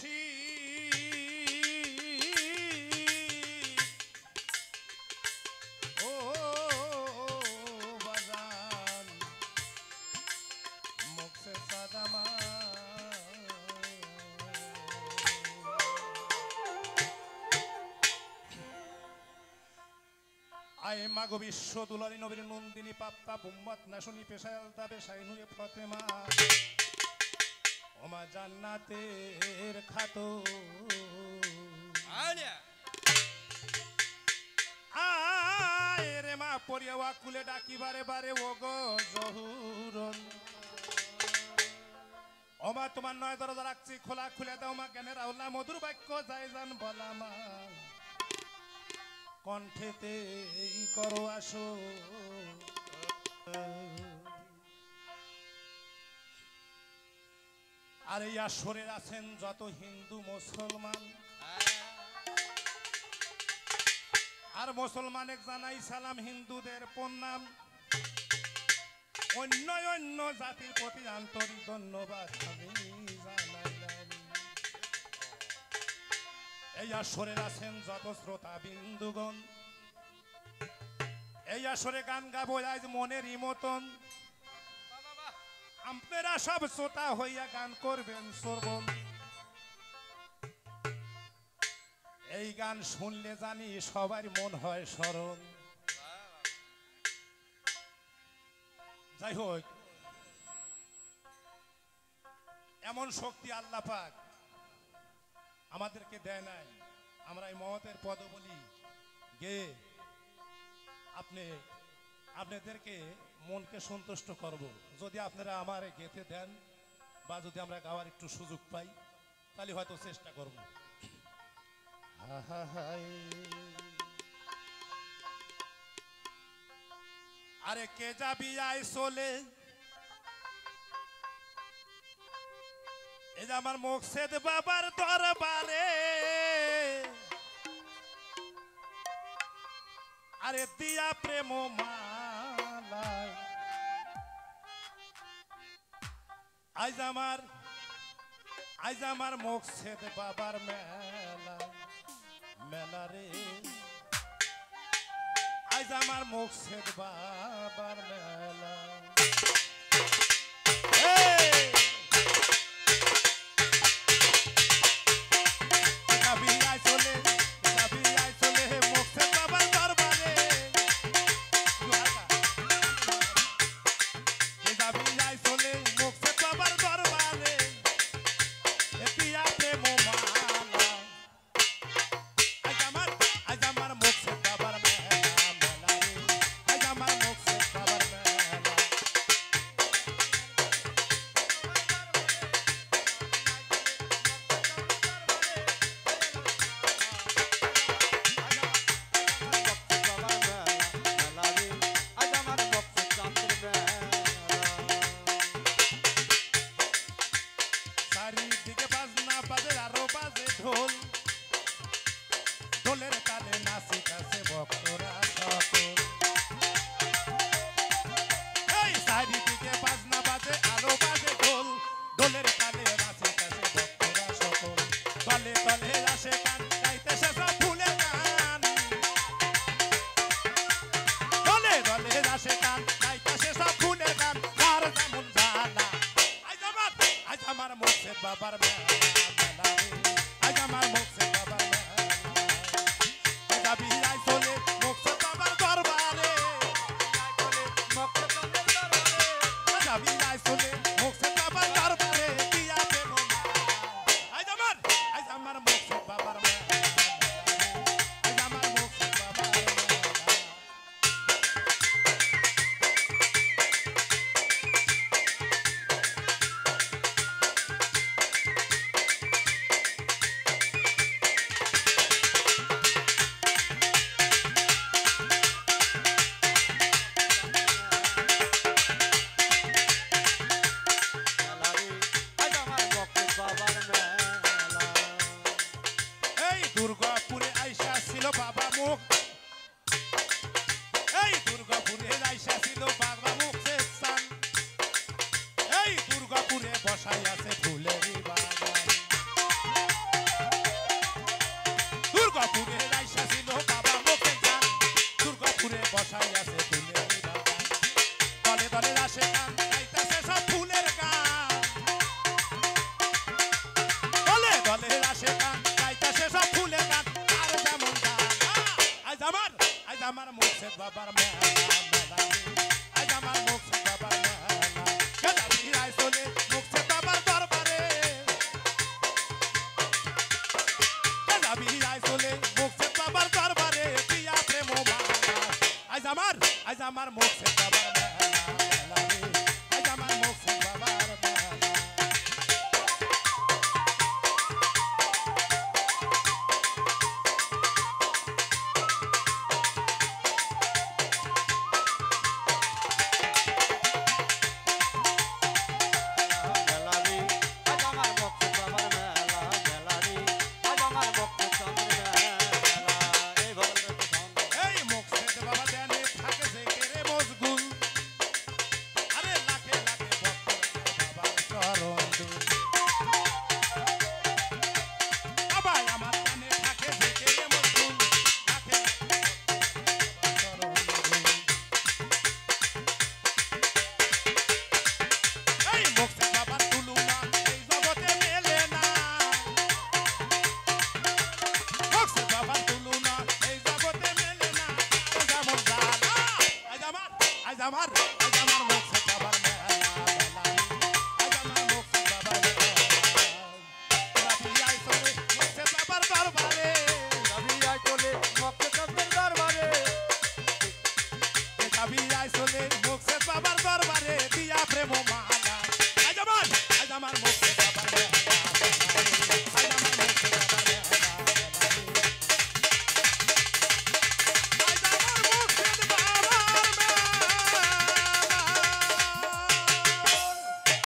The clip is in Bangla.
খুশি ও বাজান মুখ সে সাদামা আয় মাগো বিশ্ব দুলারি নবীর নন্দিনী পাপ্পা বুম্মাত নাশুনি পেশায়াল তাবে শাইনুয়ে ফাতেমা ওমা জান্নাতের খাতো আয় রে মা পরিয়া ওয়াকুলে ডাকি বারে বারে ও গো জহুরন ওমা তোমার নয় দরজা রাখছি খোলা খুলে দাও মা জ্ঞানের আওলা মধুর বাক্য যাই জান বলা মা কণ্ঠেতে করো আসো আর এই আসরে আছেন যত হিন্দু মুসলমান আর মুসলমানের জানাই সালাম হিন্দুদের প্রণাম অন্য অন্য জাতির প্রতি আন্তরিক ধন্যবাদ আমি জানাইলাম এই আসরে আছেন যত শ্রোতা বিন্দুগণ এই আসরে গান গাবো আজ মনেরই মতন আপনারা সব শ্রোতা হইয়া গান করবেন শ্রবণ এই গান শুনলে জানি সবার মন হয় স্মরণ যাই হোক এমন শক্তি আল্লাহ পাক আমাদেরকে দেয় নাই আমরা এই মহতের পদবলি গেয়ে আপনাদেরকে মনকে সন্তুষ্ট করব যদি আপনারা আমার গেতে দেন বা যদি আমরা গাওয়ার একটু সুযোগ পাই তাহলে হয়তো চেষ্টা করব আরে কে যাবি আয় চলে এই যে আমার মুকসেদ বাবার দরবারে আরে দিয়া প্রেম মালা আজ আমার মুকসেদ বাবার মেলা মেলা রে আজ আমার মুকসেদ বাবার মেলা বাবার মেলা আজ আমার মুকসেদ বাবার মেলা যাবি আই চলে মুকসেদ বাবার দরবারে যাবি আই চলে মুকসেদ বাবার দরবারে দিয়া প্রেম আজ আমার মুকসেদ বাবার মেলা আজ আমার মুকসেদ বাবার মেলা আমার মুর্শিদ বাবার মেলা মেলা রে আজ আমার মুর্শিদ বাবার মেলা গেলাবি আই চলে মুর্শিদ বাবার দরবারে গেলাবি আই চলে মুর্শিদ বাবার দরবারে দিয়া প্রেম মালা আজ আমার মুর্শিদ বাবার মেলা মেলা রে আজ আমার মুর্শিদ বাবার মেলা আমার